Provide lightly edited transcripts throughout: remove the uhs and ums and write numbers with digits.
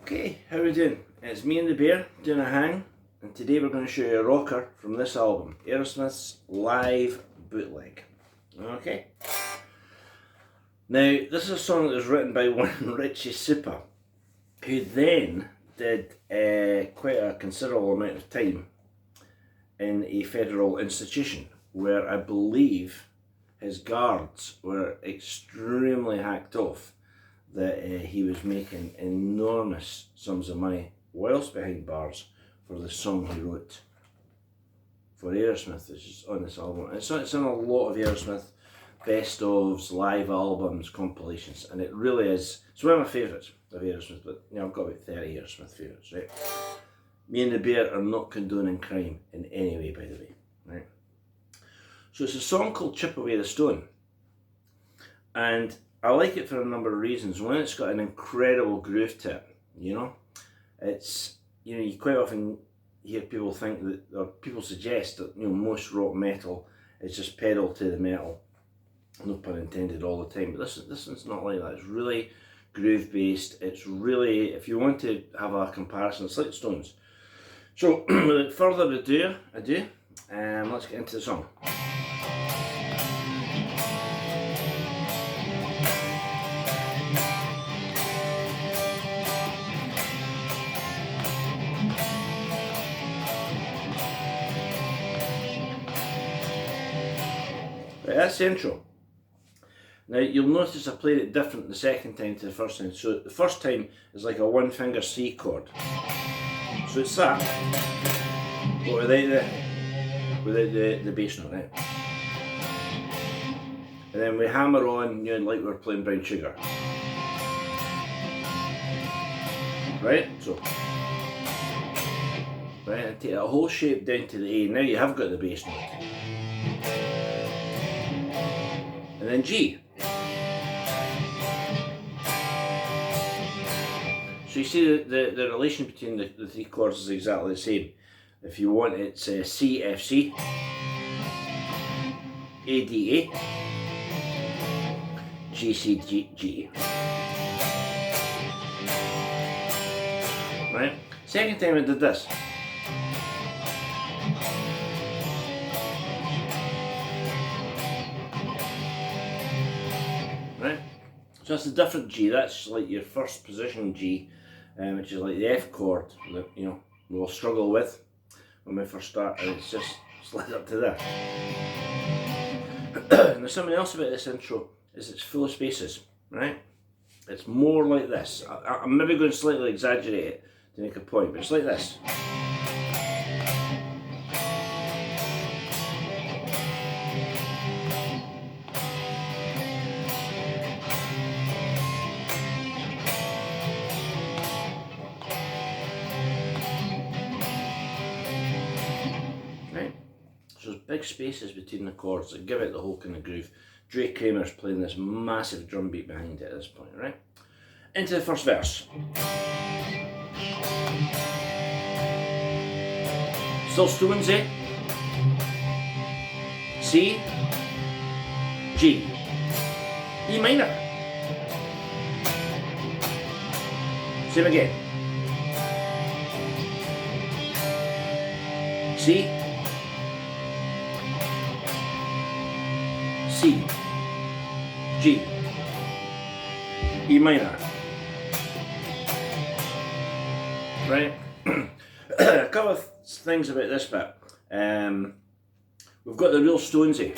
Okay, how are we doing? It's me and the bear doing a hang, and today we're going to show you a rocker from this album, Aerosmith's live bootleg. Okay. Now, this is a song that was written by one Richie Super, who then did quite a considerable amount of time in a federal institution, where I believe his guards were extremely hacked off that he was making enormous sums of money whilst behind bars for the song he wrote for Aerosmith, which is on this album. It's on a lot of Aerosmith best ofs, live albums, compilations, and it really is, it's one of my favourites of Aerosmith, but you know, I've got about 30 Aerosmith favourites, right? Me and the Bear are not condoning crime in any way, by the way, right? So it's a song called Chip Away the Stone, and I like it for a number of reasons. One, it's got an incredible groove to it, you know? It's, you know, you quite often hear people think that, or people suggest that, you know, most rock metal is just pedal to the metal, no pun intended, all the time. But this one's not like that. It's really groove based. It's really, if you want to have a comparison, it's like Stones. So without further ado, let's get into the song. Right, that's the intro. Now you'll notice I played it different the second time to the first time. So the first time is like a one finger C chord. So it's that, but without the bass note, right? And then we hammer on, you know, like we're playing Brown Sugar. Right? So, right, and take that whole shape down to the A. Now you have got the bass note. And then G. So you see the relation between the three chords is exactly the same. If you want, it's C, F, C, A, D, A, G, C, G, G. Right? Second time I did this. Right? So that's a different G. That's like your first position G, which is like the F chord that, you know, we'll struggle with when we first start, and it's just slid up to there. Now something else about this intro is it's full of spaces, right? It's more like this. I'm maybe going to slightly exaggerate it to make a point, but it's like this. So there's big spaces between the chords that give it the whole kind of groove. Drake Kramer's playing this massive drum beat behind it at this point, right? Into the first verse. Still Stones, eh? C, G, E minor. Same again. C, C, G, E minor. Right? A couple of things about this bit. We've got the real Stonesy.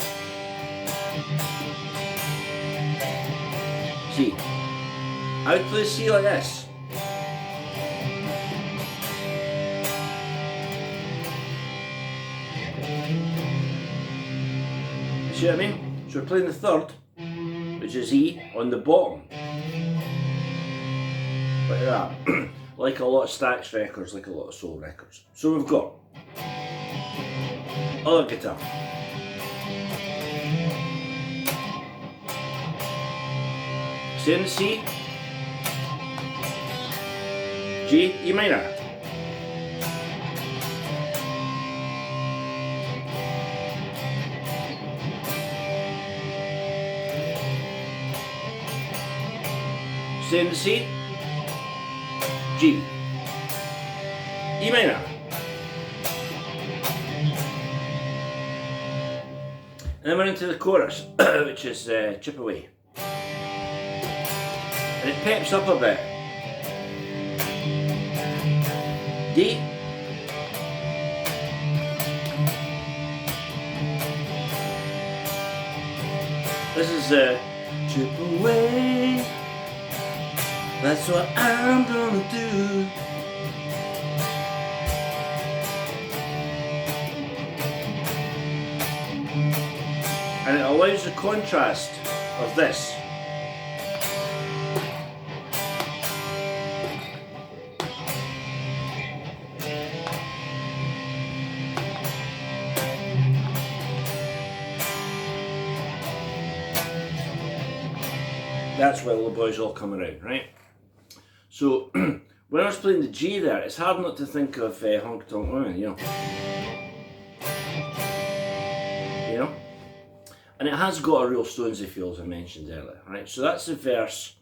C. I would play C like this. See what I mean? So we're playing the third, which is E, on the bottom. Like that. Like a lot of Stax records, like a lot of soul records. So we've got other guitar. Stay in the C, G, E minor. Stay in the C, G, E minor, and then we're into the chorus, which is Chip Away, and it peps up a bit. D, this is Chip Away, that's what I'm gonna do. And it allows the contrast of this. That's where the boys all come around, right? So when I was playing the G there, it's hard not to think of Honky Tonk Women, you know. You know? And it has got a real Stonesy feel, as I mentioned earlier, right? So that's the verse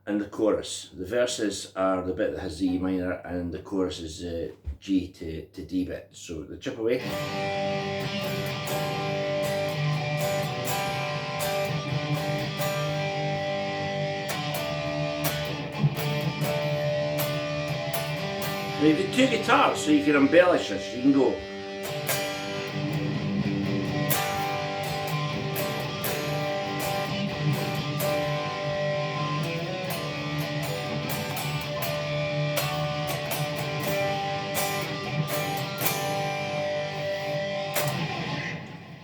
and the chorus. The verses are the bit that has the E minor, and the chorus is G to D bit. So the Chip Away. Now you've got two guitars, so you can embellish this. You can go.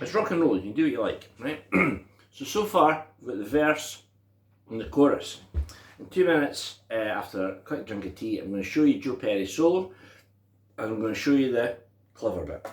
It's rock and roll, you can do what you like, right? So far, we've got the verse and the chorus. In 2 minutes, after a quick drink of tea, I'm going to show you Joe Perry's solo, and I'm going to show you the clever bit.